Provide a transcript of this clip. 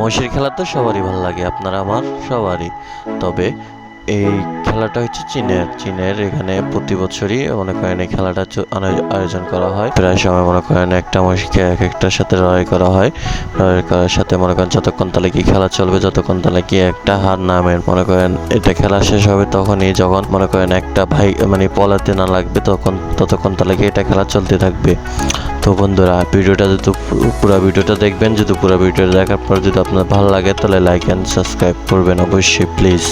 মহিষের খেলা তো সবারই ভালো লাগে, আপনার আমার সবারই। তবে এই খেলাটা হচ্ছে চীনের এখানে প্রতি বছরই মনে করেন এই খেলাটা আয়োজন করা হয়। প্রায় সময় মনে করেন একটা মহিষকে এক একটার সাথে লড়াই করা হয়। লড়াই করার সাথে মনে করেন যতক্ষণ তাহলে কি খেলা চলবে, যতক্ষণ তাহলে কি একটা হার নামের মনে করেন এটা খেলা শেষ হবে তখনই, যখন মনে করেন একটা ভাই মানে পলাতে না লাগবে ততক্ষণ তাহলে কি এটা খেলা চলতে থাকবে। তো বন্ধুরা ভিডিওটা যদি পুরো ভিডিওটা দেখবেন, যদি পুরো ভিডিওটা দেখার পর যদি আপনার ভালো লাগে তাহলে লাইক অ্যান্ড সাবস্ক্রাইব করবেন অবশ্যই প্লিজ।